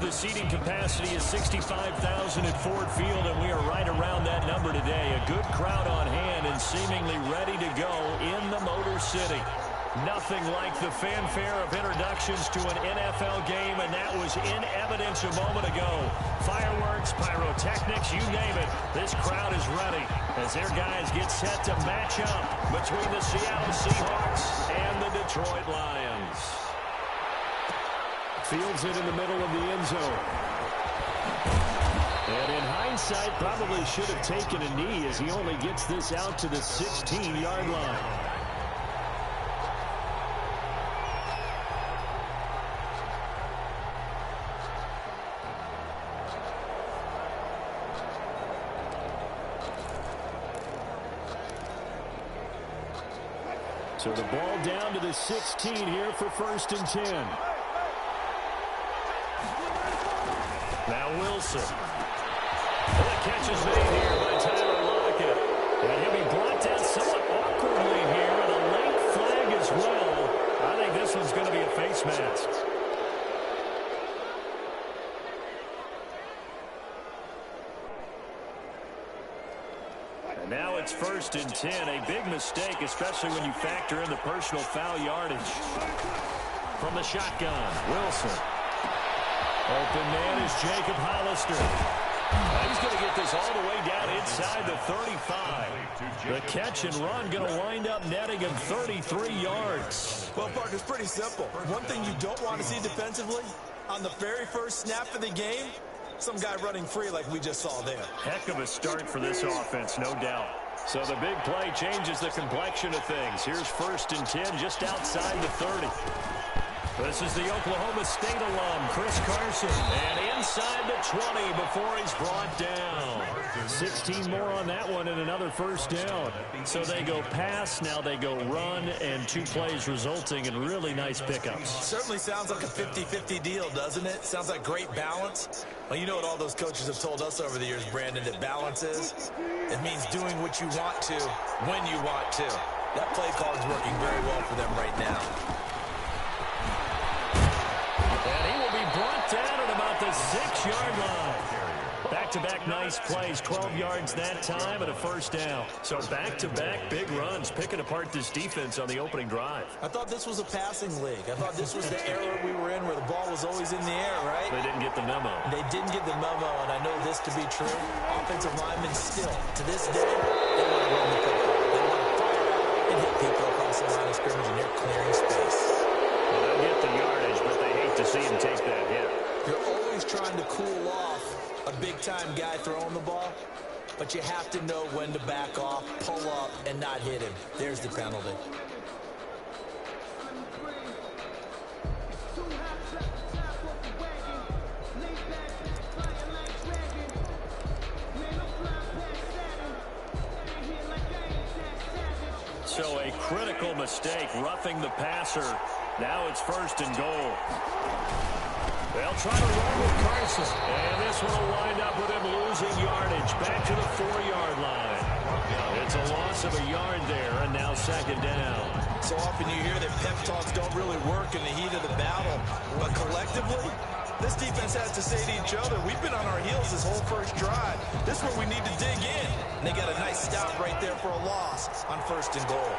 the seating capacity is 65,000 at Ford Field, and we are right around that number today. A good crowd on hand and seemingly ready to go in the Motor City. Nothing like the fanfare of introductions to an NFL game, and that was in evidence a moment ago. Fireworks, pyrotechnics, you name it. This crowd is ready as their guys get set to match up between the Seattle Seahawks and the Detroit Lions. Fields it in the middle of the end zone. And in hindsight, probably should have taken a knee as he only gets this out to the 16-yard line. So the ball down to the 16 here for 1st and 10. Now Wilson. Well, the catch is made here by Tyler Lockett. And he'll be brought down somewhat awkwardly here, and a late flag as well. I think this one's going to be a face mask. And now it's 1st and 10. A big mistake, especially when you factor in the personal foul yardage. From the shotgun, Wilson. Open man is Jacob Hollister. He's going to get this all the way down inside the 35. The catch and run going to wind up netting him 33 yards. Well, Park, it's pretty simple. One thing you don't want to see defensively, on the very first snap of the game, some guy running free like we just saw there. Heck of a start for this offense, no doubt. So the big play changes the complexion of things. Here's 1st and 10 just outside the 30. This is the Oklahoma State alum, Chris Carson. And inside the 20 before he's brought down. 16 more on that one and another 1st down. So they go pass, now they go run, and 2 plays resulting in really nice pickups. Certainly sounds like a 50-50 deal, doesn't it? Sounds like great balance. Well, you know what all those coaches have told us over the years, Brandon, that balance is? It means doing what you want to, when you want to. That play call is working very well for them right now. And he will be brought down at about the 6-yard line. Back-to-back nice plays, 12 yards that time and a 1st down. So back-to-back big runs, picking apart this defense on the opening drive. I thought this was a passing league. I thought this was the era we were in where the ball was always in the air, right? They didn't get the memo. They didn't get the memo, and I know this to be true. Offensive linemen still, to this day, they want to run the football. They want to fire out and hit people across the line of scrimmage, and they're clearing space. Well, they'll get the yardage, but they hate to see him take that hit. You're always trying to cool off a big-time guy throwing the ball, but you have to know when to back off, pull up, and not hit him. There's the penalty. So a critical mistake, roughing the passer. Now it's 1st and goal. They'll try to run with Carson. And this one will wind up with him losing yardage. Back to the 4-yard line. It's a loss of a yard there, and now 2nd down. So often you hear that pep talks don't really work in the heat of the battle. But collectively, this defense has to say to each other, we've been on our heels this whole first drive. This is where we need to dig in. And they got a nice stop right there for a loss on 1st and goal.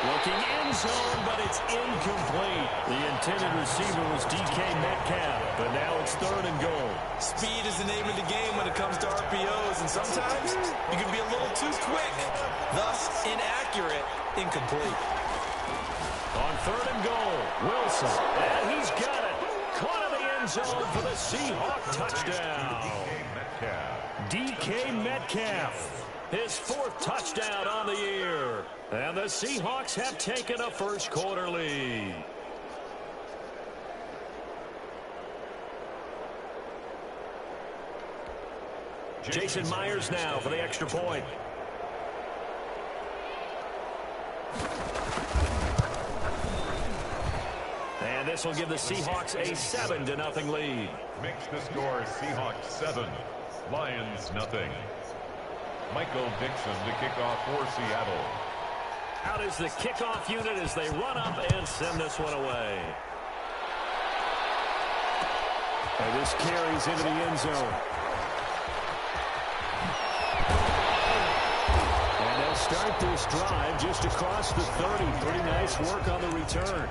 Looking end zone, but it's incomplete. The intended receiver was DK Metcalf, but now it's 3rd and goal. Speed is the name of the game when it comes to RPOs, and sometimes you can be a little too quick, thus inaccurate, incomplete. On 3rd and goal, Wilson, and he's got it. Caught in the end zone for the Seahawk touchdown. DK Metcalf. His 4th touchdown on the year. And the Seahawks have taken a first-quarter lead. Jason Myers now for the extra point. And this will give the Seahawks a 7-0 lead. Makes the score Seahawks 7, Lions 0. Michael Dixon to kick off for Seattle. Out is the kickoff unit as they run up and send this one away. And this carries into the end zone. And they'll start this drive just across the 30. Pretty nice work on the return.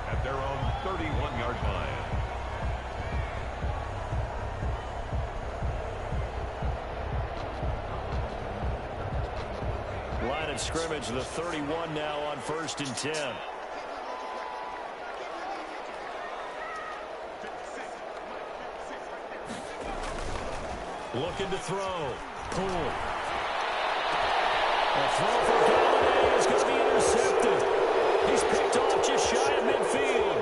At their own 31-yard line. Line of scrimmage, the 31 now on 1st and 10. Looking to throw. Pull. A throw for Galladay is going to be intercepted. He's picked off just shy of midfield.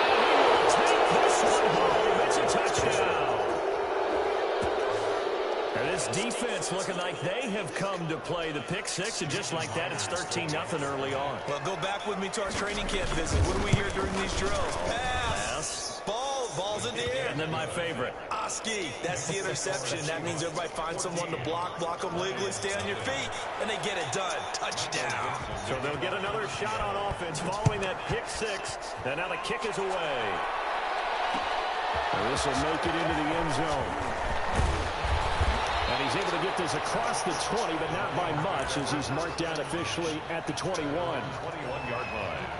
And he will take this one home. It's a touchdown. And this defense looking like they have come to play the pick six, and just like that, it's 13-0 early on. Well, go back with me to our training camp visit. What do we hear during these drills? Pass. Ball's in the air. And then my favorite. Oski. That's the interception. That means everybody finds someone to block them legally, stay on your feet, and they get it done. Touchdown. So they'll get another shot on offense following that pick six. And now the kick is away. And this will make it into the end zone. And he's able to get this across the 20, but not by much, as he's marked down officially at the 21. 21-yard line.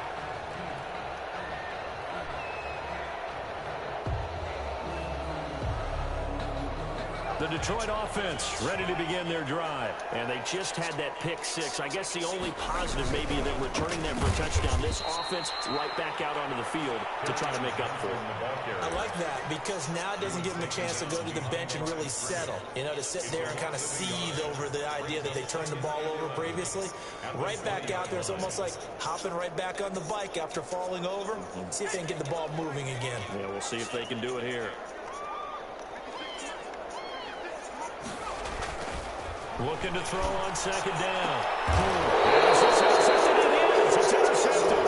The Detroit offense ready to begin their drive. And they just had that pick six. I guess the only positive may be that returning that for a touchdown, this offense right back out onto the field to try to make up for it. I like that because now it doesn't give them a chance to go to the bench and really settle. You know, to sit there and kind of seethe over the idea that they turned the ball over previously. Right back out there, it's almost like hopping right back on the bike after falling over. See if they can get the ball moving again. Yeah, we'll see if they can do it here. Looking to throw on second down. It's intercepted in the end. It's intercepted.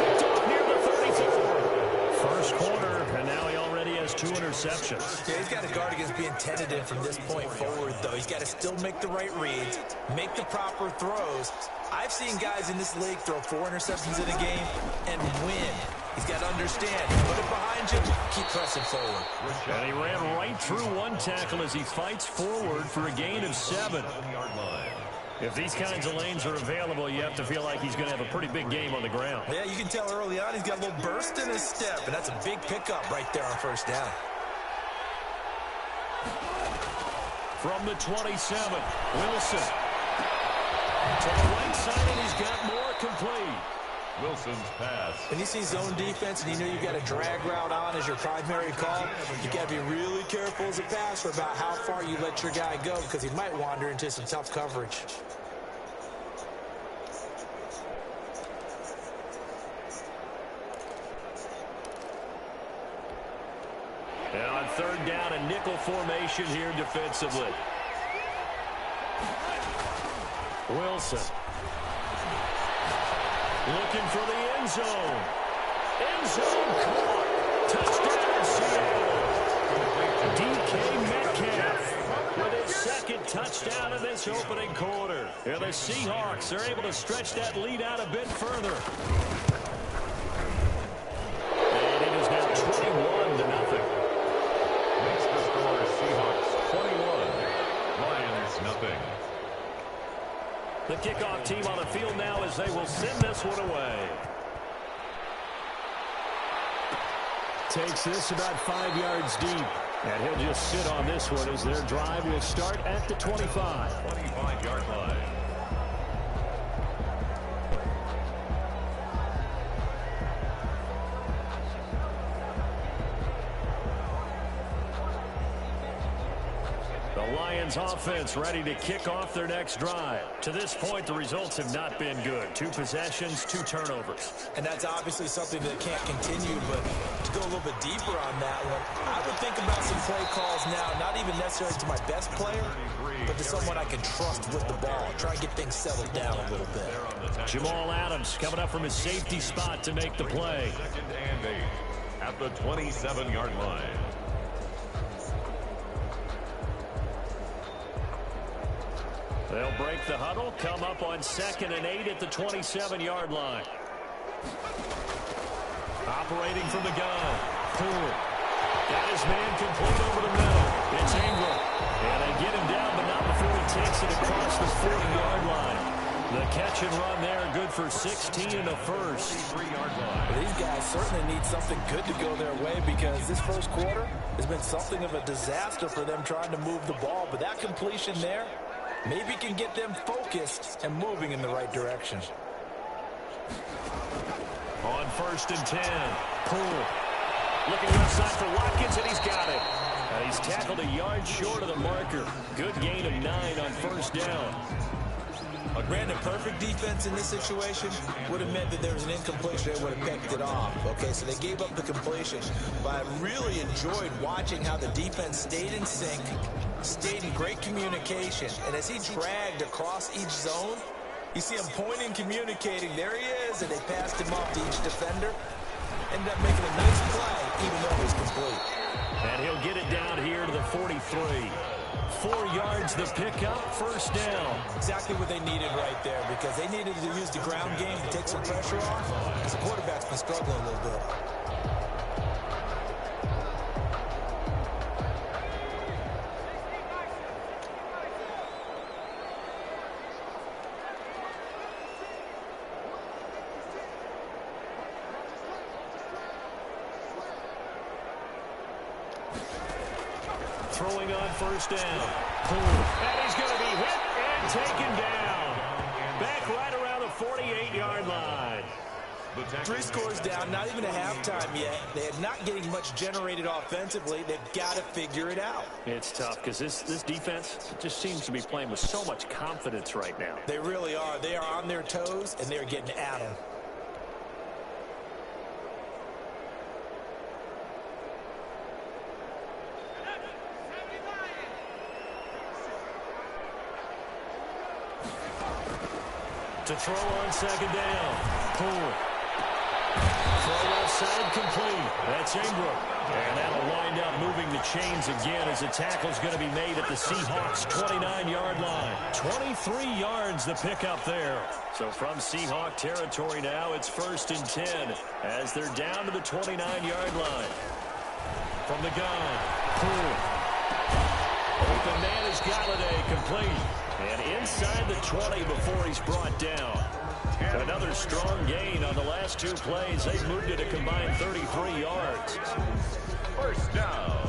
Picked off near the 34. First quarter, and now he already has 2 interceptions. Yeah, he's got to guard against being tentative from this point forward, though. He's got to still make the right reads, make the proper throws. I've seen guys in this league throw 4 interceptions in a game and win. He's got to understand. Put it behind you. Keep pressing forward. And he ran right through one tackle as he fights forward for a gain of 7. If these kinds of lanes are available, you have to feel like he's going to have a pretty big game on the ground. Yeah, you can tell early on he's got a little burst in his step, and that's a big pickup right there on first down. From the 27, Wilson. To the right side, and he's got more complete. Wilson's pass. When you see zone defense and you know you've got a drag route on as your primary call, you got to be really careful as a passer about how far you let your guy go because he might wander into some tough coverage. And on third down, a nickel formation here defensively. Wilson. Looking for the end zone. End zone caught. Touchdown, Seattle. DK Metcalf with his second touchdown of this opening quarter. And the Seahawks are able to stretch that lead out a bit further. And it is now 21-0. Makes the score Seahawks 21. Lions nothing. The kickoff team on the field now as they will send this one away. Takes this about 5 yards deep. And he'll just sit on this one as their drive will start at the 25. 25-yard line. The Lions offense ready to kick off their next drive. To this point, the results have not been good. 2 possessions, 2 turnovers. And that's obviously something that can't continue, but to go a little bit deeper on that one, I would think about some play calls now, not even necessarily to my best player, but to someone I can trust with the ball. Try and get things settled down a little bit. Jamal Adams coming up from his safety spot to make the play. 2nd and 8 at the 27-yard line. They'll break the huddle, come up on 2nd and 8 at the 27-yard line. Operating from the gun. Poole. Got his man complete over the middle. It's Ingram. And they get him down, but not before he takes it across the 40-yard line. The catch and run there, good for 16 and a first. Well, these guys certainly need something good to go their way because this first quarter has been something of a disaster for them trying to move the ball. But that completion there maybe can get them focused and moving in the right direction. On 1st and 10, Poole. Looking left side for Watkins, and he's got it. He's tackled a yard short of the marker. Good gain of 9 on 1st down. Granted, perfect defense in this situation would have meant that there was an incompletion. They would have picked it off. Okay, so they gave up the completion. But I really enjoyed watching how the defense stayed in sync, stayed in great communication. And as he dragged across each zone, you see him pointing, communicating. There he is, and they passed him off to each defender. Ended up making a nice play, even though it was complete. And he'll get it down here to the 43. 4 yards the pickup, 1st down. Exactly what they needed right there because they needed to use the ground game to take some pressure off because the quarterback's been struggling a little bit. Throwing on 1st down. And he's going to be hit and taken down. Back right around the 48-yard line. 3 scores down, not even a halftime yet. They're not getting much generated offensively. They've got to figure it out. It's tough because this defense just seems to be playing with so much confidence right now. They really are. They are on their toes, and they're getting at them. To throw on 2nd down. Poole. Throw left side complete. That's Ingram. And that'll wind up moving the chains again as the tackle's going to be made at the Seahawks' 29-yard line. 23 yards the pickup there. So from Seahawk territory now, it's 1st and 10 as they're down to the 29-yard line. From the gun, Poole. Open man is Galladay, complete. And inside the 20 before he's brought down. Another strong gain on the last 2 plays. They've moved it a combined 33 yards. 1st down.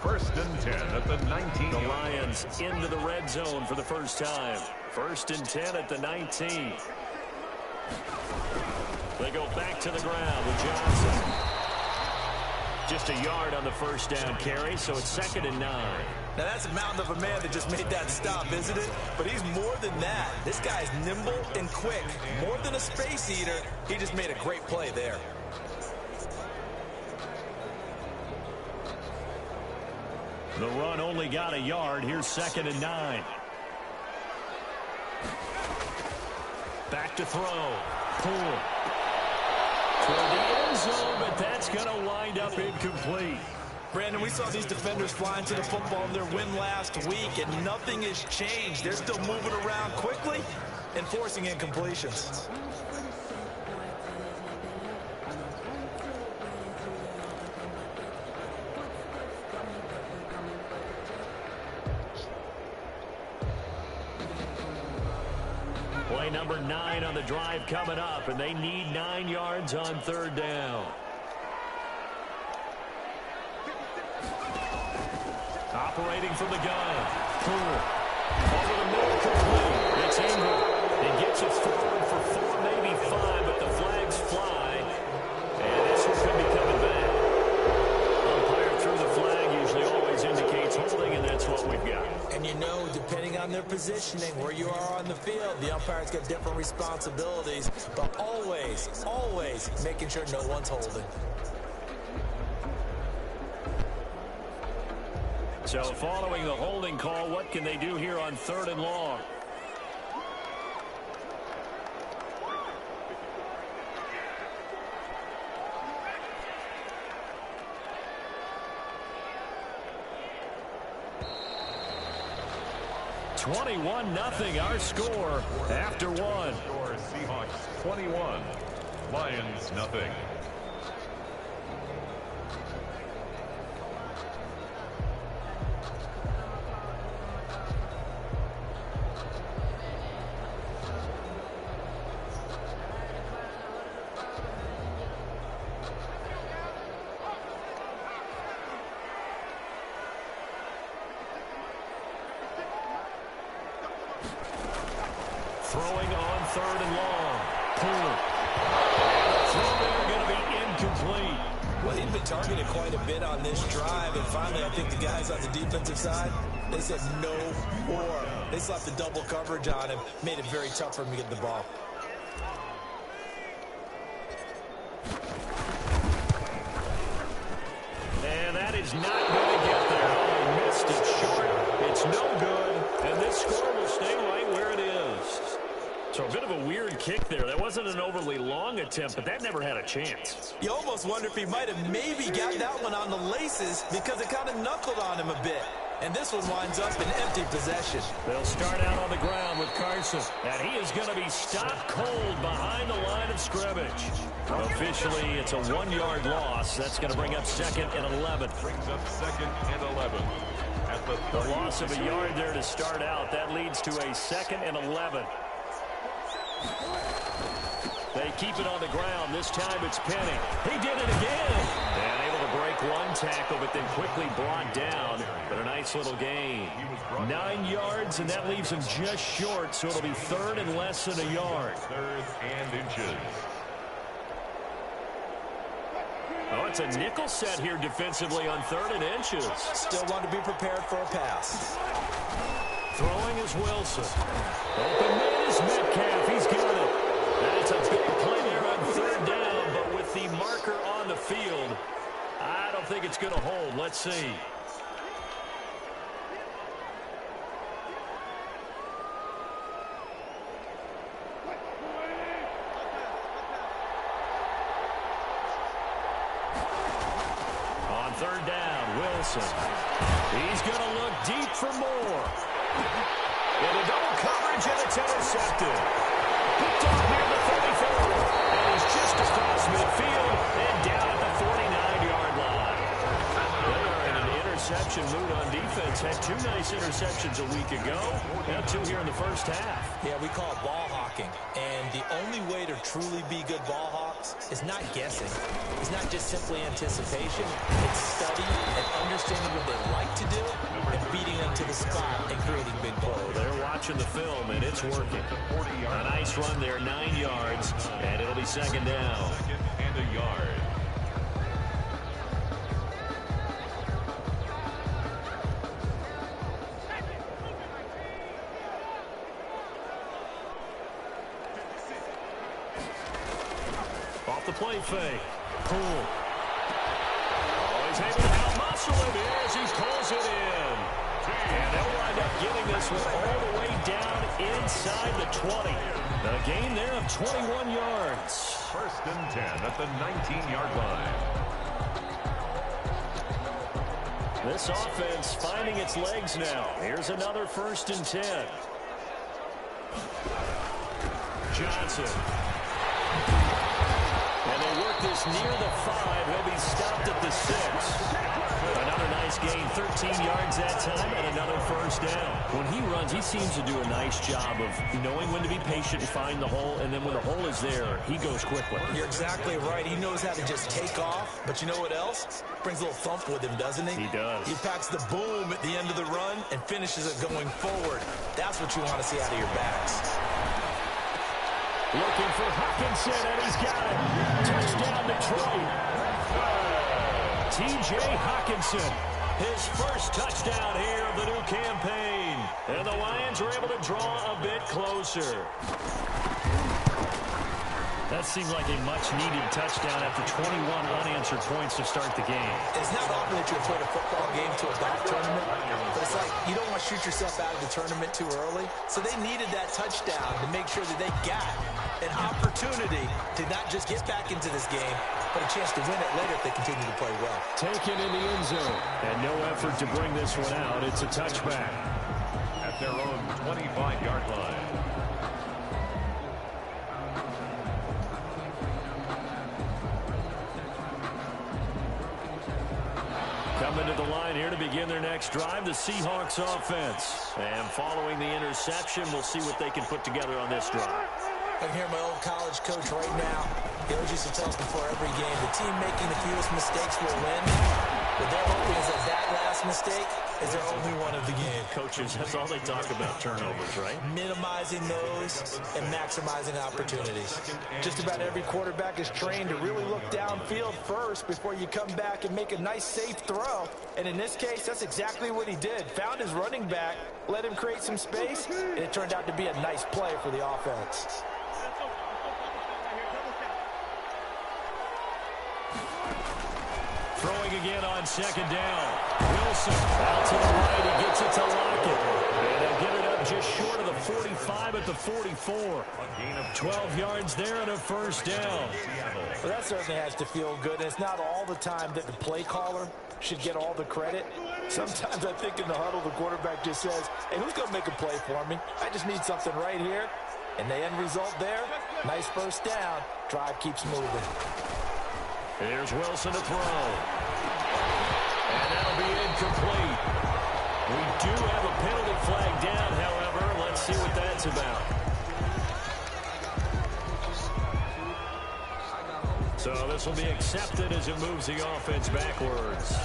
1st and 10 at the 19. The Lions into the red zone for the first time. 1st and 10 at the 19. They go back to the ground with Johnson. Just a yard on the 1st down carry, so it's 2nd and 9. Now, that's a mountain of a man that just made that stop, isn't it? But he's more than that. This guy's nimble and quick. More than a space eater, he just made a great play there. The run only got a yard. Here's 2nd and 9. Back to throw. Poole. Toward the end zone, but that's going to wind up incomplete. Brandon, we saw these defenders flying to the football in their win last week, and nothing has changed. They're still moving around quickly and forcing incompletions. Play number 9 on the drive coming up, and they need 9 yards on 3rd down. Operating from the gun. Poole. Over the middle, complete. It's Ingram. He gets it forward for 4, maybe 5, but the flags fly. And this one could be coming back. Umpire threw the flag, usually always indicates holding, and that's what we've got. And you know, depending on their positioning, where you are on the field, the umpire's got different responsibilities, but always, always making sure no one's holding. So following the holding call, what can they do here on 3rd and long? 21-0 our score after one. Score Seahawks 21, Lions nothing. Throwing on 3rd and long. Poole. Throw there going to be incomplete. Well, he'd been targeted quite a bit on this drive, and finally I think the guys on the defensive side, they said no more. They slapped the double coverage on him, made it very tough for him to get the ball. And that is not going to get there. Oh, he missed it short. It's no good, and this score will stay right where it is. So a bit of a weird kick there. That wasn't an overly long attempt, but that never had a chance. You almost wonder if he might have maybe got that one on the laces because it kind of knuckled on him a bit. And this one winds up in empty possession. They'll start out on the ground with Carson. And he is going to be stopped cold behind the line of scrimmage. Officially, it's a 1-yard loss. That's going to bring up 2nd and 11. Brings up 2nd and 11. At the loss of a yard there to start out. That leads to a 2nd and 11. They keep it on the ground. This time it's Penny. He did it again. And able to break one tackle, but then quickly brought down. But a nice little gain. 9 yards, and that leaves him just short, so it'll be 3rd and less than a yard. 3rd and inches. Oh, it's a nickel set here defensively on 3rd and inches. Still want to be prepared for a pass. Throwing is Wilson. Open man is Metcalf. He's got it. That's a big play there on 3rd down, but with the marker on the field, I don't think it's going to hold. Let's see. On 3rd down, Wilson. He's going to look deep for more. And a double coverage, and it's intercepted. Picked off near the 34. And he's just across midfield and down at the 49-yard line. They are in an interception mood on defense. Had 2 nice interceptions a week ago. Now 2 here in the first half. Yeah, we call it ball hawking. And the only way to truly be good ball hawks is not guessing. It's not just simply anticipation. It's study and understanding what they like to do and beating them to the spot and creating big plays. They're watching the film, and it's working. A nice run there, 9 yards, and it'll be 2nd down. 2nd and a yard. Off the play fake. Poole. Oh, he's able to out-muscle it as he pulls it in. And they'll wind up getting this one all the way down inside the 20. A gain there of 21 yards. 1st and 10 at the 19-yard line. This offense finding its legs now. Here's another 1st and 10. Johnson. And they work this near the 5. He'll be stopped at the 6. Another nice gain, 13 yards that time, and another 1st down. When he runs, he seems to do a nice job of knowing when to be patient and find the hole, and then when the hole is there, he goes quickly. You're exactly right. He knows how to just take off, but you know what else? Brings a little thump with him, doesn't he? He does. He packs the boom at the end of the run and finishes it going forward. That's what you want to see out of your backs. Looking for Hockenson, and he's got it. Touchdown, Detroit. T.J. Hockenson, his first touchdown here of the new campaign. And the Lions are able to draw a bit closer. That seemed like a much-needed touchdown after 21 unanswered points to start the game. It's not often that you equate a football game to a golf tournament, but it's like you don't want to shoot yourself out of the tournament too early. So they needed that touchdown to make sure that they got an opportunity to not just get back into this game, but a chance to win it later if they continue to play well. Taken in the end zone, and no effort to bring this one out. It's a touchback. At at their own 25-yard line. Coming to the line here to begin their next drive, the Seahawks offense. And following the interception, we'll see what they can put together on this drive. I can hear my old college coach right now. He always used to tell us before every game, the team making the fewest mistakes will win. But their hope is that last mistake is their only one of the game. Coaches, that's all they talk about, turnovers, right? Minimizing those and maximizing opportunities. Just about every quarterback is trained to really look downfield first before you come back and make a nice, safe throw. And in this case, that's exactly what he did. Found his running back, let him create some space, and it turned out to be a nice play for the offense. Throwing again on second down. Wilson out to the right. He gets it to Lockett. And they'll get it up just short of the 45 at the 44. A gain of 12 yards there and a first down. Well, that certainly has to feel good. And it's not all the time that the play caller should get all the credit. Sometimes I think in the huddle, the quarterback just says, hey, who's going to make a play for me? I just need something right here. And the end result there, nice first down. Drive keeps moving. Here's Wilson to throw. And that'll be incomplete. We do have a penalty flag down, however. Let's see what that's about. So this will be accepted as it moves the offense backwards.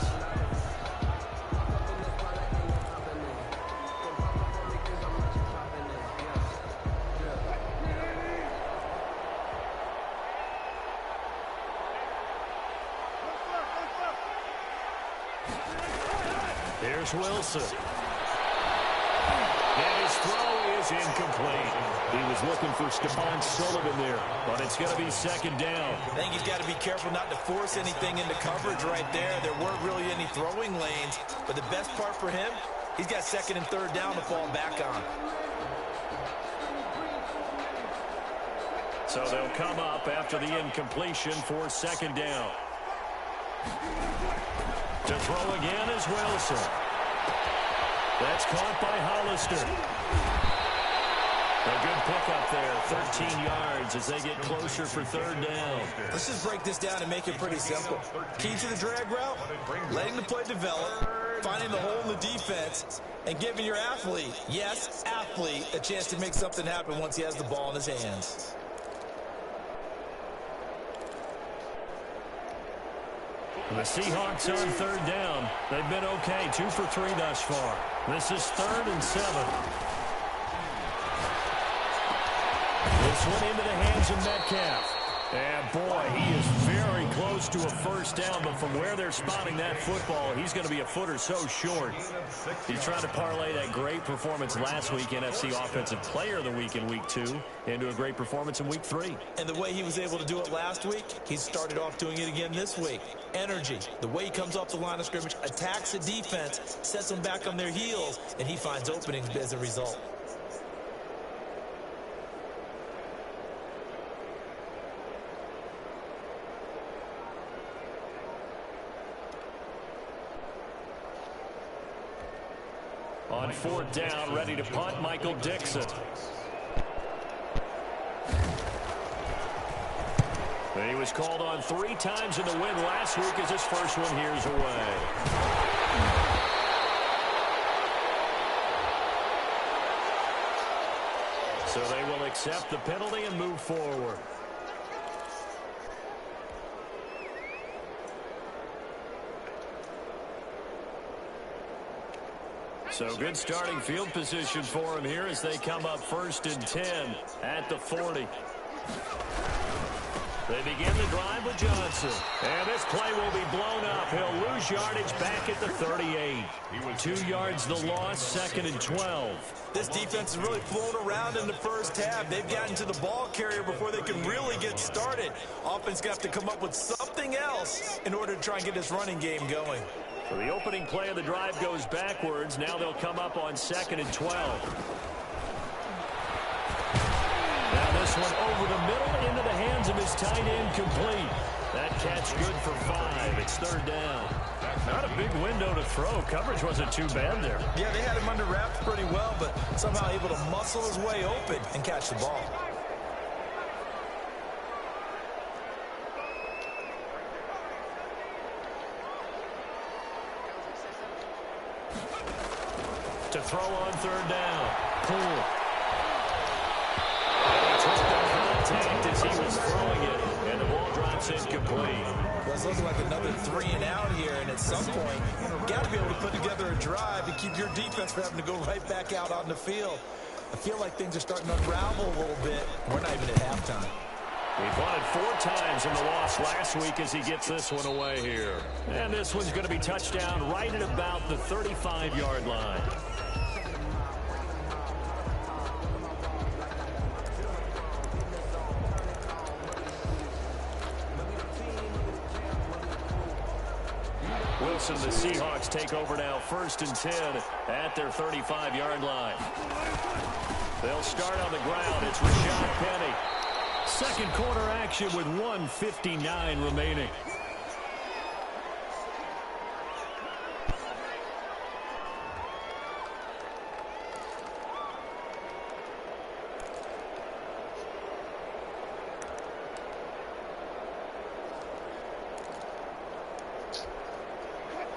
Here's Wilson. And his throw is incomplete. He was looking for Stephon Sullivan there, but it's going to be second down. I think he's got to be careful not to force anything into coverage right there. There weren't really any throwing lanes, but the best part for him, he's got second and third down to fall back on. So they'll come up after the incompletion for second down. To throw again is Wilson. That's caught by Hollister. A good pickup there, 13 yards as they get closer for third down. Let's just break this down and make it pretty simple. Key to the drag route, letting the play develop, finding the hole in the defense, and giving your athlete, yes, athlete, a chance to make something happen once he has the ball in his hands. The Seahawks on third down. They've been okay, 2 for 3 thus far. This is 3rd and 7. This one into the hands of Metcalf. And boy, he is very close to a first down, but from where they're spotting that football, he's going to be a foot or so short. He's trying to parlay that great performance last week, NFC Offensive Player of the Week in Week 2, into a great performance in Week 3. And the way he was able to do it last week, he started off doing it again this week. Energy, the way he comes off the line of scrimmage, attacks the defense, sets them back on their heels, and he finds openings as a result. On fourth down, ready to punt, Michael Dixon. He was called on 3 times in the win last week as his first one here's away. So they will accept the penalty and move forward. So good starting field position for him here as they come up 1st and 10 at the 40. They begin the drive with Johnson. And this play will be blown up. He'll lose yardage back at the 38. 2 yards the loss, 2nd and 12. This defense has really flown around in the first half. They've gotten to the ball carrier before they can really get started. Offense got to come up with something else in order to try and get this running game going. So the opening play of the drive goes backwards. Now they'll come up on 2nd and 12. Now this one over the middle into the hands of his tight end, complete. That catch good for 5. It's 3rd down. Not a big window to throw. Coverage wasn't too bad there. Yeah, they had him under wraps pretty well, but somehow able to muscle his way open and catch the ball. To throw on third down. Pull. And he took the contact as he was throwing it, and the ball drops incomplete. Well, it's looking like another 3 and out here, and at some point, you've got to be able to put together a drive and keep your defense from having to go right back out on the field. I feel like things are starting to unravel a little bit. We're not even at halftime. He punted 4 times in the loss last week as he gets this one away here. And this one's going to be touchdown right at about the 35-yard line. Wilson, the Seahawks take over now, 1st and 10 at their 35-yard line. They'll start on the ground. It's Rashad Penny. Second quarter action with 1:59 remaining.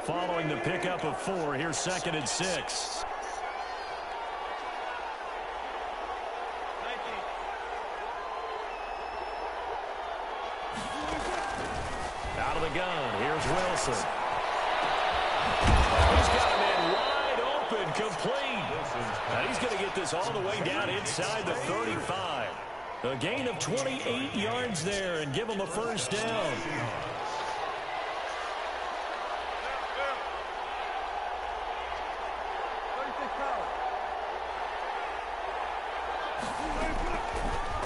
Following the pickup of 4, here's 2nd and 6. Out of the gun, here's Wilson. He's got a man wide open, complete. And he's going to get this all the way down inside the 35. A gain of 28 yards there and give him a 1st down.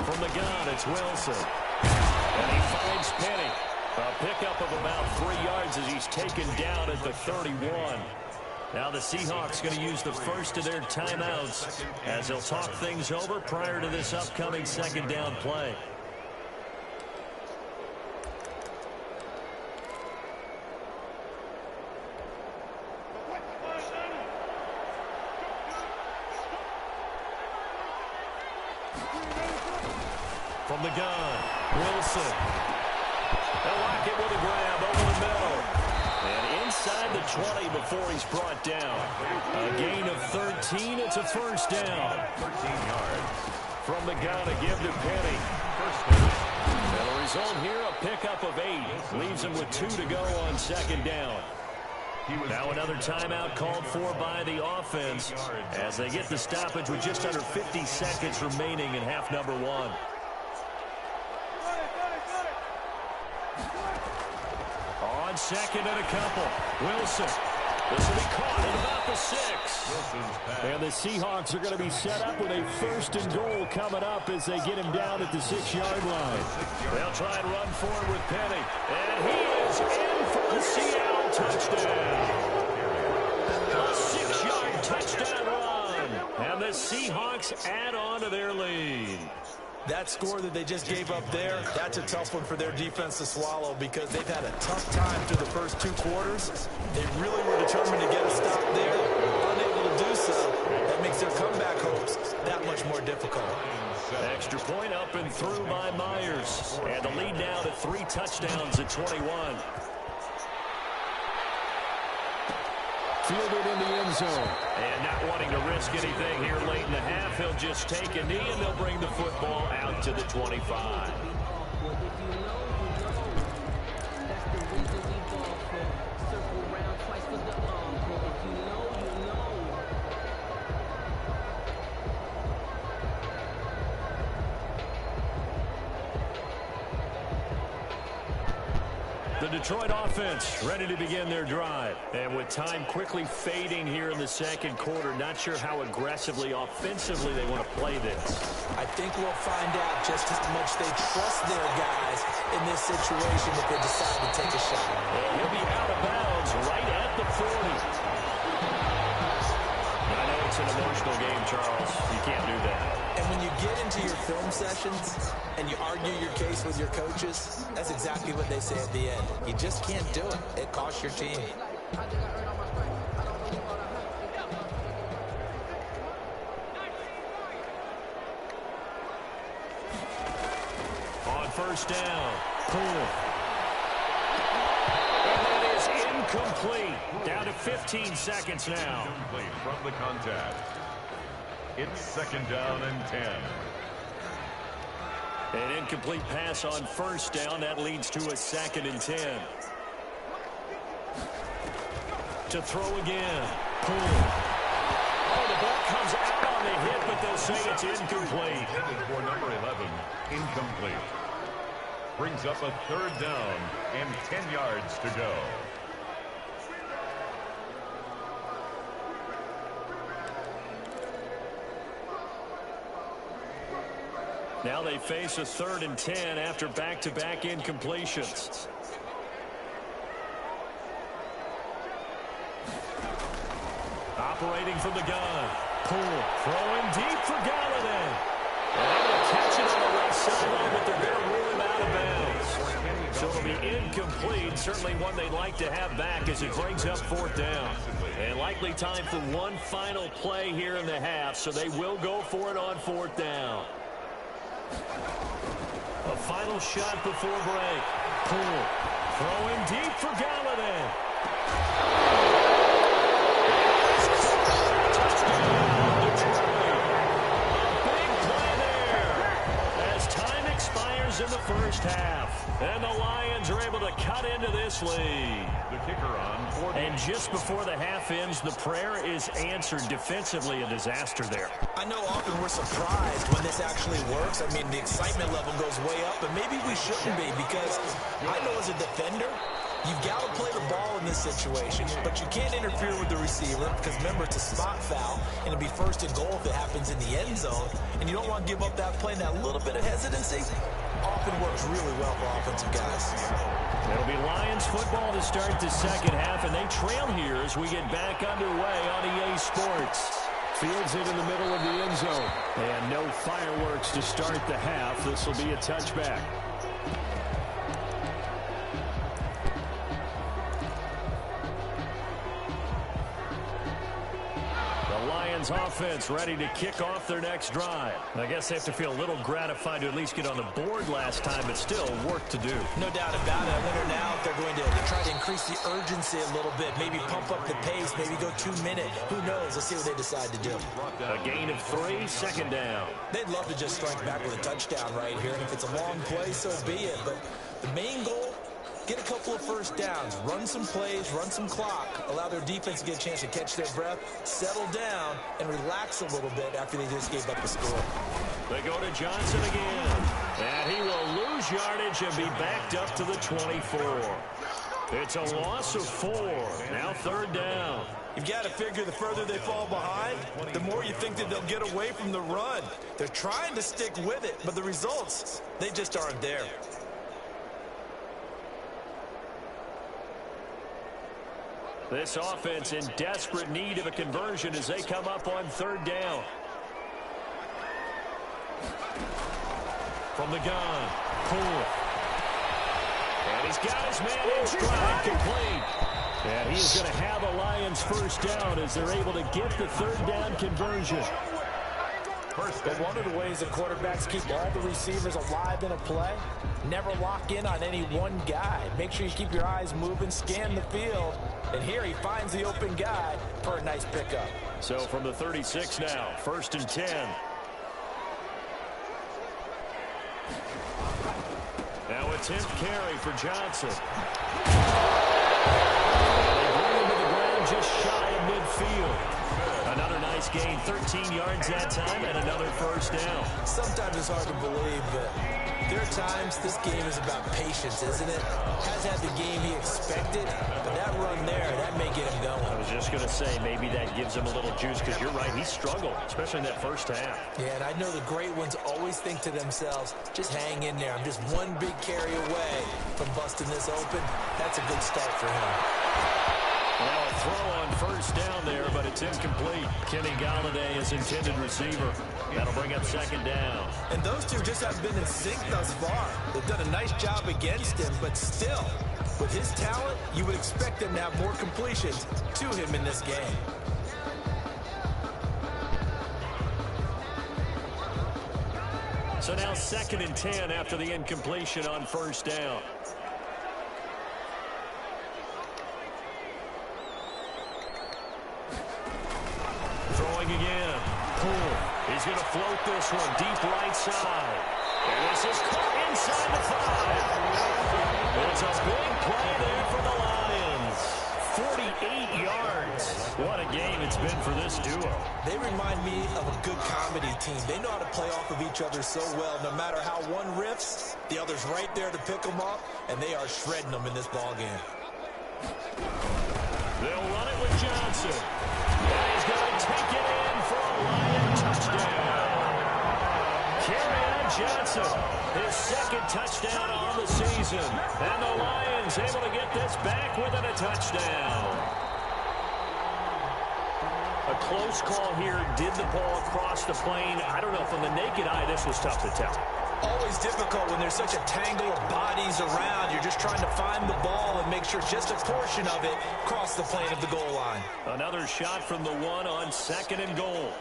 From the gun, it's Wilson. And he finds Penny. A pickup of about 3 yards as he's taken down at the 31. Now the Seahawks going to use the first of their timeouts as they'll talk things over prior to this upcoming 2nd down play. From the gun, Wilson. They'll lock it with a grab over the middle. And inside the 20 before he's brought down. A gain of 13. It's a 1st down. 13 yards. From the gun, a give to Penny. And the result here, a pickup of 8. Leaves him with 2 to go on 2nd down. Now another timeout called for by the offense as they get the stoppage with just under 50 seconds remaining in half number 1. On 2nd and a couple. Wilson. This will be caught at about the 6. And the Seahawks are going to be set up with a 1st and goal coming up as they get him down at the 6-yard line. They'll try and run forward with Penny. And he is in for the Seattle touchdown. A 6-yard touchdown run. And the Seahawks add on to their lead. That score that they just gave up there, that's a tough one for their defense to swallow because they've had a tough time through the first 2 quarters. They really were determined to get a stop there. Unable to do so, that makes their comeback hopes that much more difficult. Extra point up and through by Myers. And the lead now to 3 touchdowns at 21. Fielded in the end zone. And not wanting to risk anything here late in the half, he'll just take a knee and they'll bring the football out to the 25. The Detroit offense ready to begin their drive. And with time quickly fading here in the 2nd quarter, not sure how aggressively, offensively they want to play this. I think we'll find out just how much they trust their guys in this situation if they decide to take a shot. And he'll be out of bounds right at the 40. I know it's an emotional game, Charles. You can't do that. And when you get into your film sessions and you argue your case with your coaches, that's exactly what they say at the end. You just can't do it. It costs your team. first down. Cool. And that is incomplete. Down to 15 seconds now. Incomplete from the contact. It's second down and 10. An incomplete pass on first down. That leads to a 2nd and 10. To throw again. Cool. Oh, the ball comes out on the hit, but they'll say it's incomplete. For number 11, incomplete. Brings up a third down and 10 yards to go. Now they face a 3rd and 10 after back-to-back incompletions. Operating from the gun. Poole throwing deep for Galladay. And they're going to catch it on the left sideline, but they're going to rule him out of bounds. So it'll be incomplete. Certainly one they'd like to have back as it brings up 4th down. And likely time for one final play here in the half, so they will go for it on 4th down. A final shot before break. Poole throwing deep for Galladay. Touchdown, Detroit. A big play there as time expires in the first half. And the Lions are able to cut into this lead. The kicker on 4. And just before the half ends, the prayer is answered. Defensively, a disaster there. I know often we're surprised when this actually works. I mean, the excitement level goes way up, and maybe we shouldn't be because I know as a defender, you've got to play the ball in this situation, but you can't interfere with the receiver because, remember, it's a spot foul, and it'll be 1st and goal if it happens in the end zone, and you don't want to give up that play, and that little bit of hesitancy often works really well for offensive guys. It'll be Lions football to start the second half, and they trail here as we get back underway on EA Sports. Fields it in the middle of the end zone. And no fireworks to start the half. This will be a touchback. Offense ready to kick off their next drive. I guess they have to feel a little gratified to at least get on the board last time, but still work to do. No doubt about it. I wonder now if they're going to try to increase the urgency a little bit, maybe pump up the pace, maybe go 2-minute. Who knows? Let's see what they decide to do. A gain of 3, 2nd down. They'd love to just strike back with a touchdown right here, and if it's a long play, so be it. But the main goal, get a couple of first downs, run some plays, run some clock, allow their defense to get a chance to catch their breath, settle down, and relax a little bit after they just gave up the score. They go to Johnson again, and he will lose yardage and be backed up to the 24. It's a loss of 4. Now 3rd down. You've got to figure the further they fall behind, the more you think that they'll get away from the run. They're trying to stick with it, but the results, they just aren't there. This offense in desperate need of a conversion as they come up on 3rd down. From the gun, Poole. And he's got his man in stride, complete. And he is going to have a Lions first down as they're able to get the 3rd down conversion. But one of the ways that quarterbacks keep all the receivers alive in a play, never lock in on any one guy. Make sure you keep your eyes moving, scan the field, and here he finds the open guy for a nice pickup. So from the 36 now, 1st and 10. Now attempt carry for Johnson. They bring him to the ground just shy of midfield. Another nice gain, 13 yards that time, and another first down. Sometimes it's hard to believe, but there are times this game is about patience, isn't it? Has had the game he expected, but that run there, that may get him going. I was just going to say, maybe that gives him a little juice, because you're right, he struggled, especially in that first half. Yeah, and I know the great ones always think to themselves, just hang in there. I'm just one big carry away from busting this open. That's a good start for him. Well, a throw on first down there, but it's incomplete. Kenny Galladay is intended receiver. That'll bring up 2nd down. And those two just haven't been in sync thus far. They've done a nice job against him, but still, with his talent, you would expect him to have more completions to him in this game. So now 2nd and 10 after the incompletion on first down. Throwing again. Poole. He's going to float this one deep right side. And this is caught inside the 5. It's a big play there for the Lions. 48 yards. What a game it's been for this duo. They remind me of a good comedy team. They know how to play off of each other so well. No matter how one riffs, the other's right there to pick them up, and they are shredding them in this ball game. They'll run it with Johnson. And he's going to take it in for a Lion touchdown. Kerryon Johnson, his 2nd touchdown on the season. And the Lions able to get this back within a touchdown. A close call here. Did the ball cross the plane? I don't know. From the naked eye, this was tough to tell. Always difficult when there's such a tangle of bodies around. You're just trying to find the ball and make sure just a portion of it crossed the plane of the goal line. Another shot from the 1 on 2nd and goal.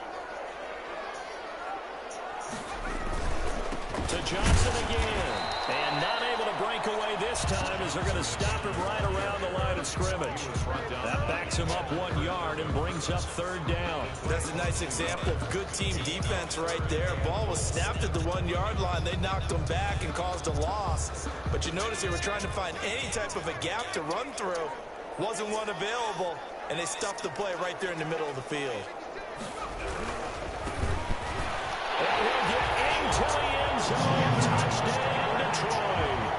To Johnson again. And not able to break away this time as they're going to stop him right around the line of scrimmage. That backs him up 1 yard and brings up 3rd down. That's a nice example of good team defense right there. Ball was snapped at the 1 yard line. They knocked them back and caused a loss. But you notice they were trying to find any type of a gap to run through. Wasn't one available, and they stuffed the play right there in the middle of the field. And he'll get into the end zone. Touchdown, Detroit.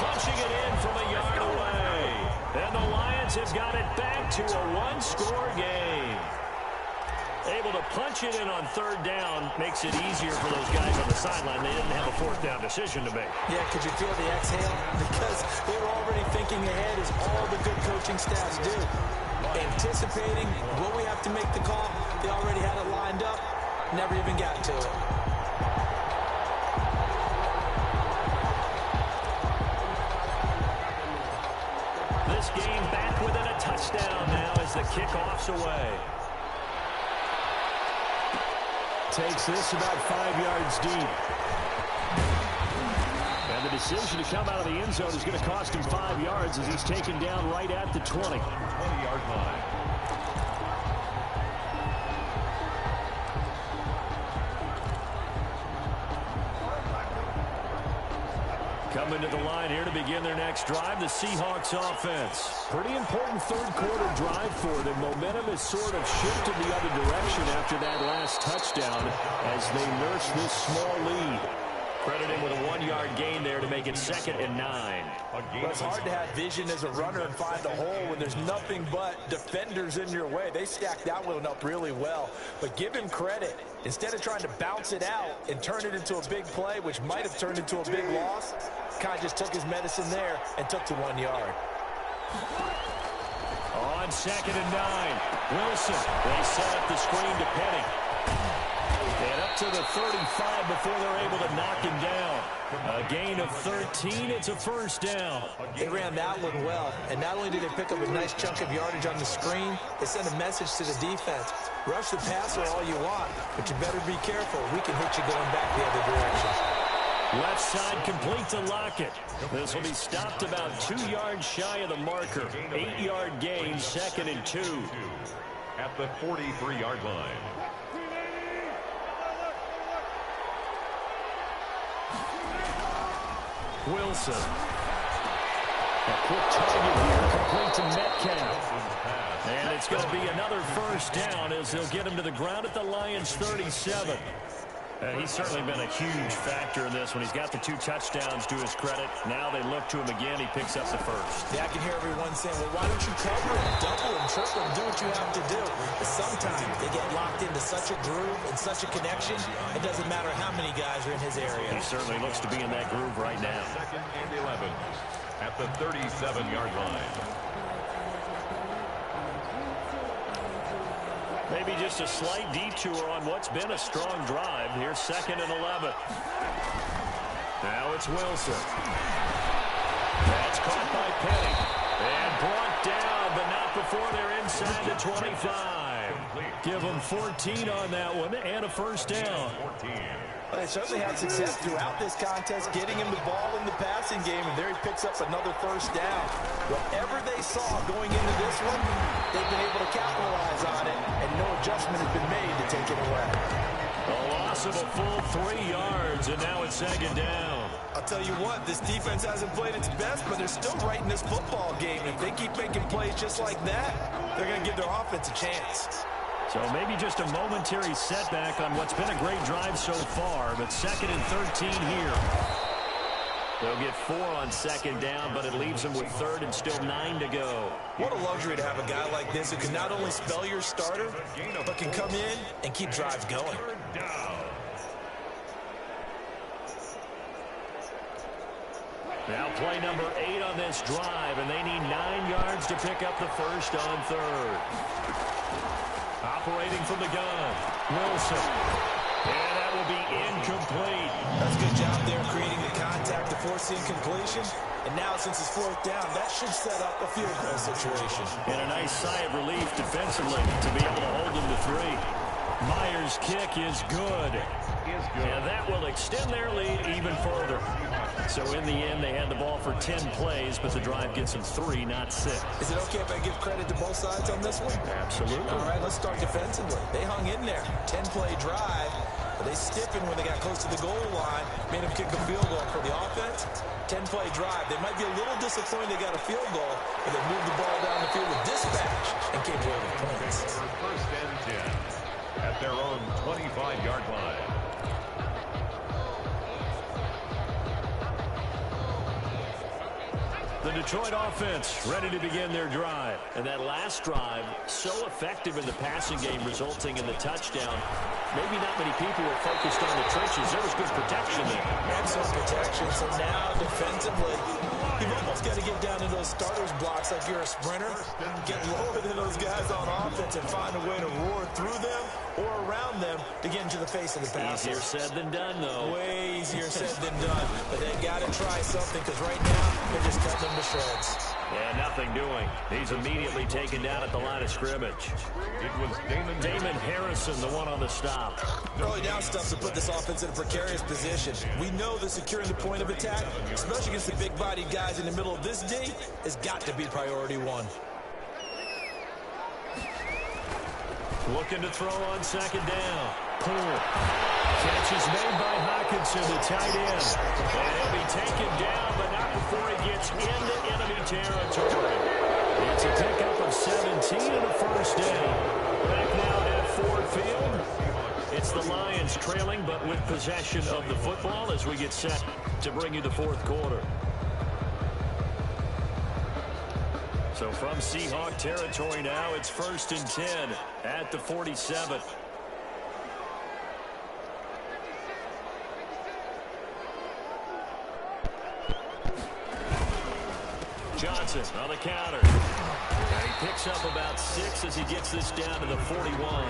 Punching it in from a yard away. And the Lions have got it back to a 1-score game. Able to punch it in on 3rd down makes it easier for those guys on the sideline. They didn't have a 4th down decision to make. Yeah, could you feel the exhale? Because they were already thinking ahead, as all the good coaching staffs do. Anticipating, will we have to make the call? They already had it lined up. Never even got to it. This game back within a touchdown now as the kickoff's away. Takes this about 5 yards deep. And the decision to come out of the end zone is going to cost him 5 yards as he's taken down right at the 20. 20-yard line. Coming to the line here to begin their next drive, the Seahawks offense. Pretty important 3rd quarter drive for them. Momentum has sort of shifted the other direction after that last touchdown as they nurse this small lead. Credit him with a 1-yard gain there to make it 2nd and 9. Well, it's hard to have vision as a runner and find the hole when there's nothing but defenders in your way. They stacked that one up really well. But give him credit. Instead of trying to bounce it out and turn it into a big play, which might have turned into a big loss, kind of just took his medicine there and took to 1 yard. On 2nd and 9, Wilson. They set up the screen to Penny. And up to the 35 before they're able to knock him down. A gain of 13. It's a 1st down. They ran that one well, and not only did they pick up a nice chunk of yardage on the screen, they sent a message to the defense. Rush the passer all you want, but you better be careful. We can hit you going back the other direction. Left side complete to Lockett. This will be stopped about 2 yards shy of the marker. 8-yard gain, 2nd and 2. At the 43-yard line. Wilson. A quick target here, complete to Metcalf. And it's going to be another 1st down as they'll get him to the ground at the Lions' 37. He's certainly been a huge factor in this when he's got the 2 touchdowns to his credit. Now they look to him again. He picks up the 1st. Yeah, I can hear everyone saying, well, why don't you cover him, double him, triple him, do what you have to do. But sometimes they get locked into such a groove and such a connection, it doesn't matter how many guys are in his area. He certainly looks to be in that groove right now. 2nd and 11 at the 37-yard line. Maybe just a slight detour on what's been a strong drive. Here's 2nd and 11. Now it's Wilson. That's caught by Penny. And brought down, but not before they're inside the 25. Incomplete. Give them 14 on that one and a first down. 14. Well, they certainly had success throughout this contest, getting him the ball in the passing game, and there he picks up another first down. Whatever they saw going into this one, they've been able to capitalize on it, and no adjustment has been made to take it away. A loss of a full 3 yards, and now it's second down. I'll tell you what, this defense hasn't played its best, but they're still right in this football game. If they keep making plays just like that, they're going to give their offense a chance. So maybe just a momentary setback on what's been a great drive so far, but second and 13 here. They'll get 4 on second down, but it leaves them with third and still 9 to go. What a luxury to have a guy like this who can not only spell your starter, but can come in and keep drives going. Now play number 8 on this drive, and they need 9 yards to pick up the first on third. Operating from the gun, Wilson. And that will be incomplete. That's a good job there creating the contact to force the incompletion. And now since it's 4th down, that should set up a field goal situation. And a nice sigh of relief defensively to be able to hold them to 3. Myers' kick is good. And that will extend their lead even further. So in the end, they had the ball for 10 plays, but the drive gets them 3, not 6. Is it okay if I give credit to both sides on this one? Absolutely. All right, let's start defensively. They hung in there. 10-play drive. But they stiffened when they got close to the goal line, made them kick a field goal for the offense. 10-play drive. They might be a little disappointed they got a field goal, but they moved the ball down the field with dispatch and came away with points. First and 10 at their own 25-yard line. The Detroit offense ready to begin their drive. And that last drive, so effective in the passing game, resulting in the touchdown. Maybe not many people were focused on the trenches. There was good protection there. Excellent protection. So now, defensively, you've almost got to get down to those starters blocks like you're a sprinter. Get lower than those guys on offense and find a way to roar through them or around them to get into the face of the passer. Easier said than done, though. Way easier said than done. But they got to try something because right now, they're just cutting them to shreds. Yeah, nothing doing. He's immediately taken down at the line of scrimmage. It was Damon Harrison, the one on the stop. Early down stuff to put this offense in a precarious position. We know that securing the point of attack, especially against the big-bodied guys in the middle of this D, has got to be priority 1. Looking to throw on second down. Poole. Catch is made by Hawkinson, the tight end. And he'll be taken down, but not before he gets into enemy territory. It's a pickup of 17 and a first down. Back now at Ford Field. It's the Lions trailing, but with possession of the football as we get set to bring you the fourth quarter. So from Seahawk territory now, it's 1st and 10 at the 47. Johnson on the counter. And he picks up about 6 as he gets this down to the 41.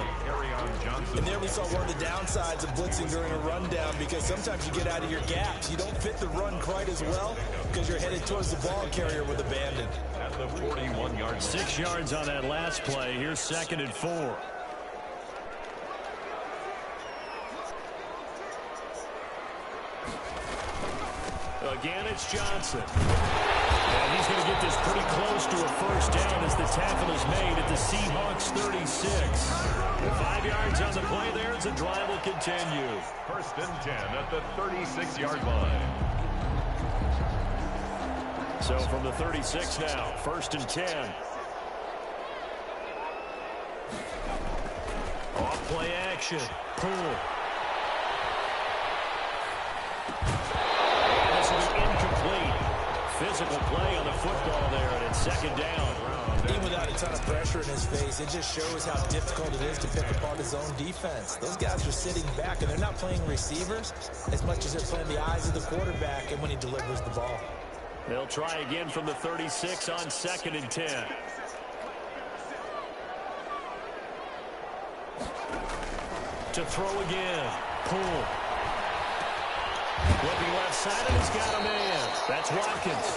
And there we saw one of the downsides of blitzing during a rundown because sometimes you get out of your gaps. You don't fit the run quite as well because you're headed towards the ball carrier with abandon. at the 41-yard 6 yards on that last play. Here's 2nd and 4. Again, it's Johnson. And he's going to get this pretty close to a first down as the tackle is made at the Seahawks 36. 5 yards on the play there as the drive will continue. 1st and 10 at the 36-yard line. So from the 36 now, 1st and 10. Off play action. Poole. This will be incomplete. Physical play on the football there, and it's 2nd down. Even without a ton of pressure in his face, it just shows how difficult it is to pick apart his own defense. Those guys are sitting back, and they're not playing receivers as much as they're playing the eyes of the quarterback and when he delivers the ball. They'll try again from the 36 on 2nd and 10. To throw again. Poole. Looking left side, and he's got a man. That's Watkins.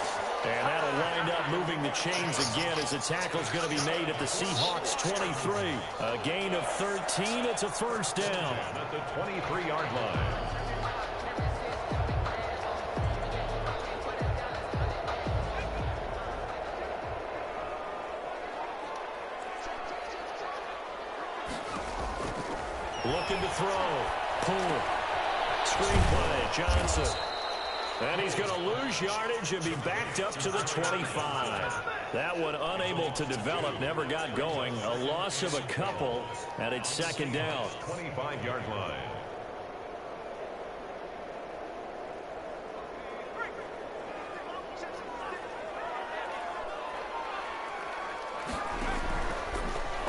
And that'll wind up moving the chains again as the tackle's going to be made at the Seahawks 23. A gain of 13. It's a first down. At the 23-yard line. Looking to throw. Pull. Screenplay. Johnson. And he's going to lose yardage and be backed up to the 25. That one unable to develop, never got going. A loss of a couple, and it's second down. 25-yard line.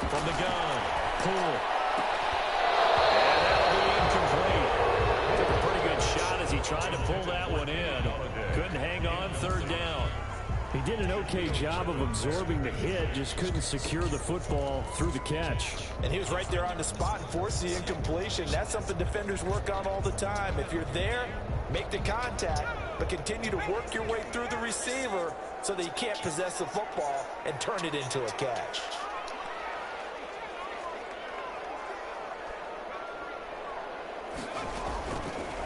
From the gun. Pull. And that'll be incomplete. Took a pretty good shot as he tried to pull that one in. Couldn't hang on, third down. He did an okay job of absorbing the hit, just couldn't secure the football through the catch. And he was right there on the spot and forced the incompletion. That's something defenders work on all the time. If you're there, make the contact, but continue to work your way through the receiver so that you can't possess the football and turn it into a catch.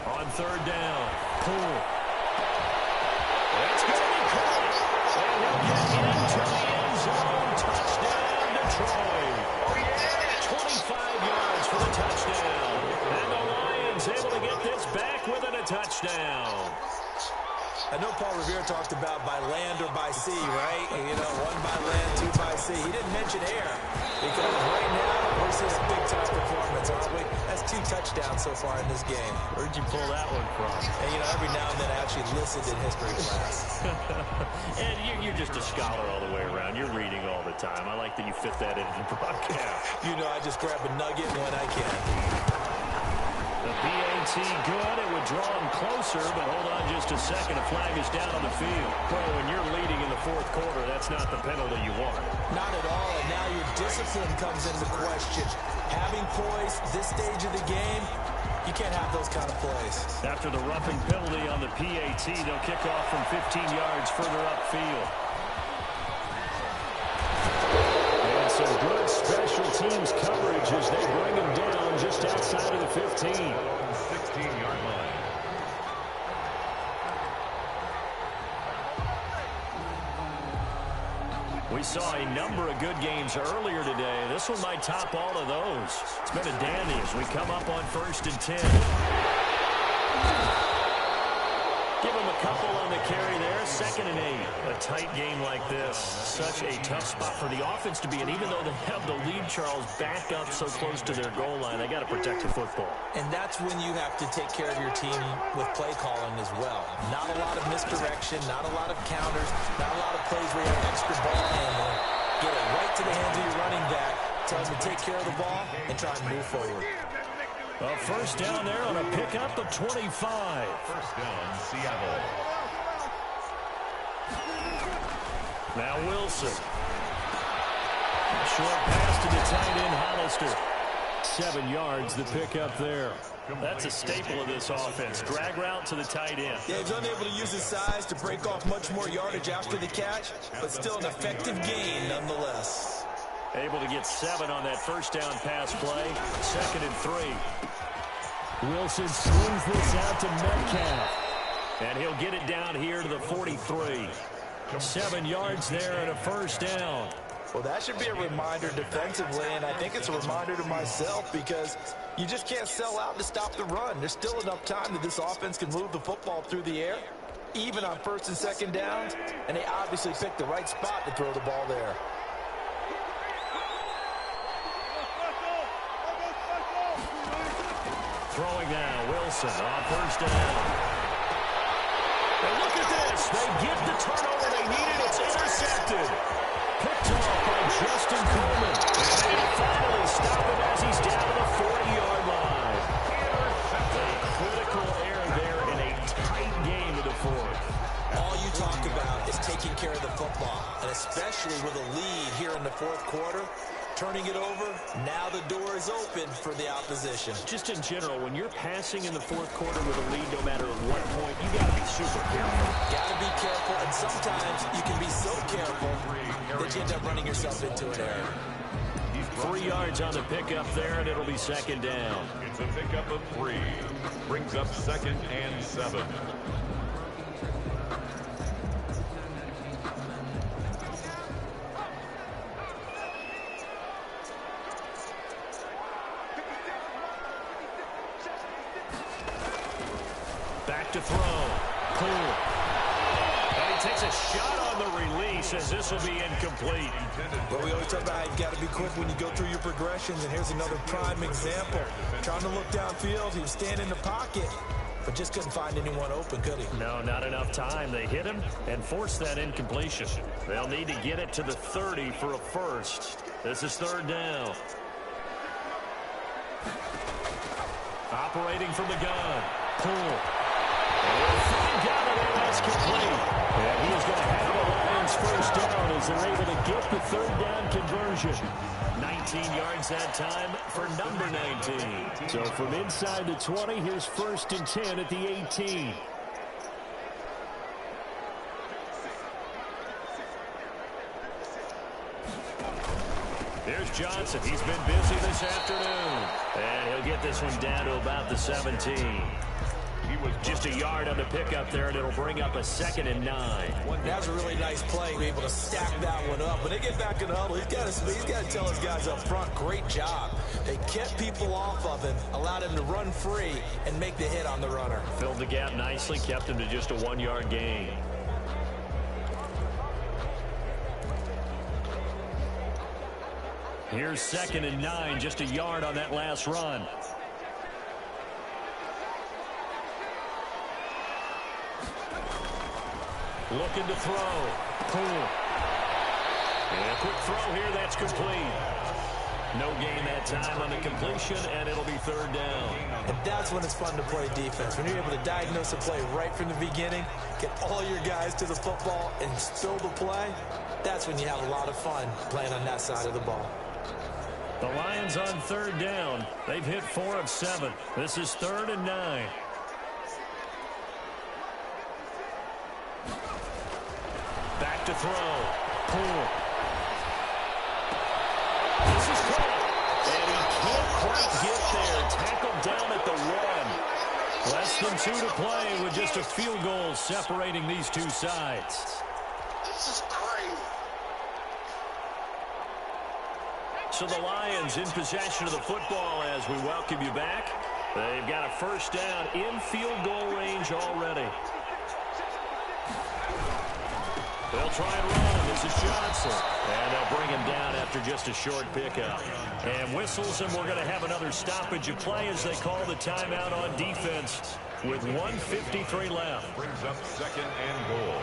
On third down, pull. It's going to be caught. And he'll get into the end zone. Touchdown, Detroit. 25 yards for the touchdown. And the Lions able to get this back within a touchdown. I know Paul Revere talked about by land or by sea, right? You know, one by land, two by sea. He didn't mention air because right now we're seeing a big-time performance, aren't we? That's 2 touchdowns so far in this game. Where'd you pull that one from? And, you know, every now and then I actually listened in history class. And you're just a scholar all the way around. You're reading all the time. I like that you fit that into the broadcast. You know, I just grab a nugget when I can. The PAT good. It would draw him closer, but hold on just a second. A flag is down on the field. Bro, when you're leading in the fourth quarter, that's not the penalty you want. Not at all, and now your discipline comes into question. Having poise this stage of the game, you can't have those kind of plays. After the roughing penalty on the PAT, they'll kick off from 15 yards further upfield. And some good special teams coverage as they bring him down just outside of the 15. 16-yard line. We saw a number of good games earlier today. This one might top all of those. It's been a dandy as we come up on 1st and 10. Give him a couple on the carry there. 2nd and 8. A tight game like this. Such a tough spot for the offense to be in. Even though they have the lead, Charles, back up so close to their goal line, they got to protect the football. And that's when you have to take care of your team with play calling as well. Not a lot of misdirection, not a lot of counters, not a lot of plays where you have extra ball handling. Get it right to the hands of your running back. Tell him to take care of the ball and try and move forward. A first down there on a pickup of 25. First down, Seattle. Now Wilson. Short pass to the tight end, Hollister. 7 yards, the pickup there. That's a staple of this offense. Drag route to the tight end. Yeah, he's unable to use his size to break off much more yardage after the catch, but still an effective gain nonetheless. Able to get 7 on that first down pass play. 2nd and 3. Wilson swings this out to Metcalf. And he'll get it down here to the 43. 7 yards there and a first down. Well, that should be a reminder defensively, and I think it's a reminder to myself because you just can't sell out to stop the run. There's still enough time that this offense can move the football through the air, even on 1st and 2nd downs, and they obviously picked the right spot to throw the ball there. Throwing now, Wilson on 1st down. And look at this. They get the turnover they needed. It's intercepted. Picked off by Justin Coleman. And they finally stop him as he's down to the 40-yard line. A critical error there in a tight game to the 4th. All you talk about is taking care of the football, and especially with a lead here in the 4th quarter, turning it over. Now the door is open for the opposition. Just in general, when you're passing in the fourth quarter with a lead, no matter at what point, you got to be super careful. Got to be careful, and sometimes you can be so careful that you end up running yourself into an error. 3 yards on the pickup there, and it'll be second down. It's a pickup of 3. Brings up 2nd and 7. Back to throw. Cool. And he takes a shot on the release as this will be incomplete. But we always talk about how you've got to be quick when you go through your progressions, and here's another prime example. Trying to look downfield, he was standing in the pocket, but just couldn't find anyone open, could he? No, not enough time. They hit him and forced that incompletion. They'll need to get it to the 30 for a first. This is third down. Operating from the gun. Pull. That's complete. And he is going to have the Lions first down as they're able to get the third down conversion. 19 yards that time for number 19. So from inside the 20, here's 1st and 10 at the 18. There's Johnson. He's been busy this afternoon. And he'll get this one down to about the 17. Just a yard on the pickup there, and it'll bring up a 2nd and 9. That's a really nice play. Be able to stack that one up. When they get back in the huddle, he's got to tell his guys up front, great job. They kept people off of him, allowed him to run free, and make the hit on the runner. Filled the gap nicely, kept him to just a 1-yard gain. Here's 2nd and 9, just a yard on that last run. Looking to throw. Cool. And a quick throw here. That's complete. No gain that time on the completion, and it'll be third down. And that's when it's fun to play defense. When you're able to diagnose a play right from the beginning, get all your guys to the football, and spill the play, that's when you have a lot of fun playing on that side of the ball. The Lions on third down. They've hit 4 of 7. This is 3rd and 9. Back to throw. Pull. This is caught. And he can't quite get there. Tackled down at the 1. Less than 2 to play with just a field goal separating these two sides. This is crazy. So the Lions in possession of the football as we welcome you back. They've got a first down in field goal range already. They'll try and run. This is Johnson. And they'll bring him down after just a short pickup. And whistles, and we're going to have another stoppage of play as they call the timeout on defense with 1:53 left. Brings up 2nd and goal.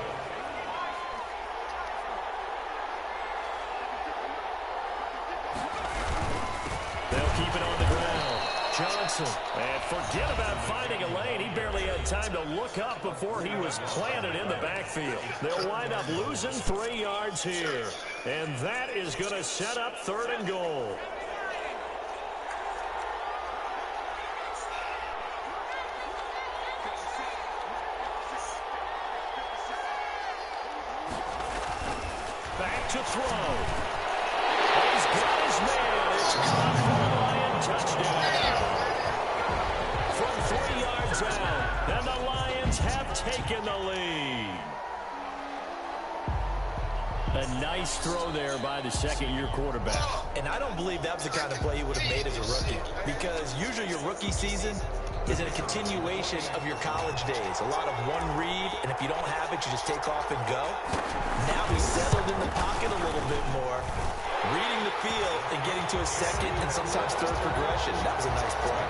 They'll keep it on the ground. Johnson. And forget about finding a lane. He barely had time to look up before he was planted in the backfield. They'll wind up losing 3 yards here. And that is going to set up 3rd and goal. Back to throw. He's got his man. It's caught for a Lion touchdown. From 3 yards out, and the Lions have taken the lead. A nice throw there by the second-year quarterback. And I don't believe that was the kind of play he would have made as a rookie, because usually your rookie season is a continuation of your college days. A lot of one read, and if you don't have it, you just take off and go. Now he's settled in the pocket a little bit more, reading the field and getting to his second and sometimes third progression. That was a nice play.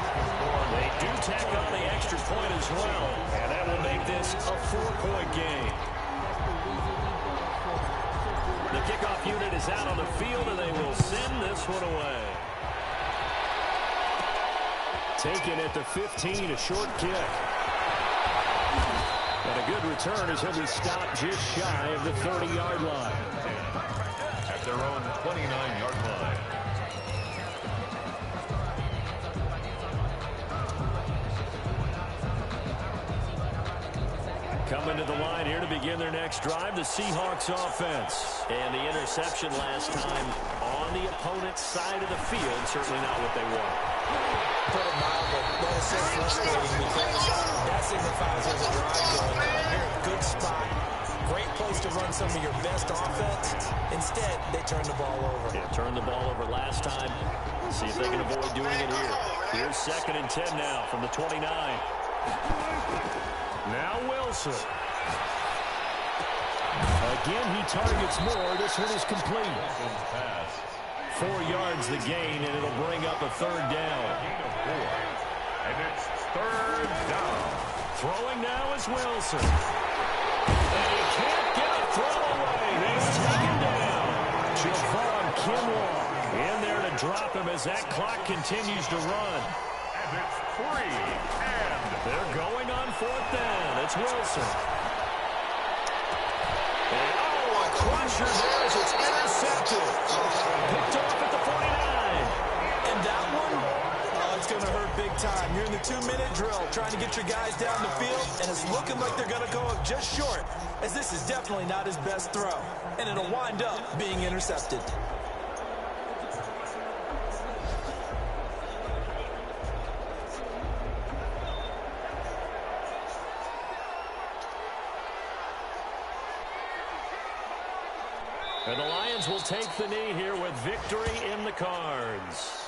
They do tack on the extra point as well, and that will make this a 4-point game. The kickoff unit is out on the field, and they will send this one away. Taken at the 15, a short kick. And a good return as he'll be stopped just shy of the 30-yard line. At their own 29-yard line. Coming to the line here to begin their next drive, the Seahawks offense. And the interception last time on the opponent's side of the field, certainly not what they want. Put it mildly, that is so frustrating because that signifies there's a drive going on. You're in a good spot, great place to run some of your best offense. Instead, they turn the ball over. Yeah, turned the ball over last time. See if they can avoid doing it here. Here's 2nd and 10 now from the 29. Now Wilson. Again, he targets more. This one is complete. 4 yards the gain, and it'll bring up a 3rd down. And it's 3rd down. Throwing now is Wilson. And he can't get a throw away. He's taken down. Javon Kinlaw in there to drop him as that clock continues to run. And it's 3. And they're going on 4th down. It's Wilson. And a crusher there as it's intercepted. Picked off at the 49. And that one, oh, it's going to hurt big time. You're in the 2-minute drill trying to get your guys down the field, and it's looking like they're going to go up just short, as this is definitely not his best throw. And it'll wind up being intercepted. And the Lions will take the knee here with victory in the cards.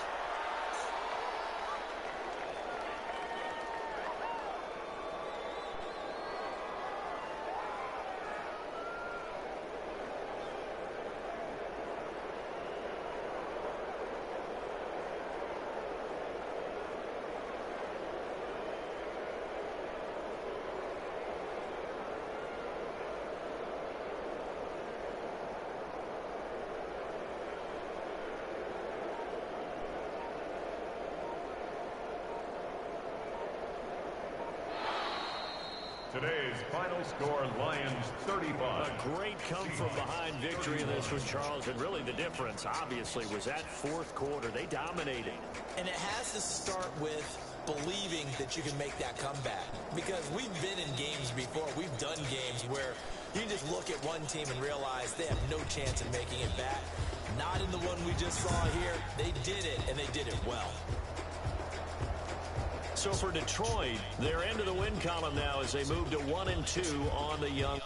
today's final score, Lions 35. A great come-from-behind victory in this one, Charles. And really the difference, obviously, was that 4th quarter. They dominated. And it has to start with believing that you can make that comeback. Because we've been in games before. We've done games where you can just look at one team and realize they have no chance of making it back. Not in the one we just saw here. They did it, and they did it well. So for Detroit, they're into the win column now as they move to 1-2 on the young.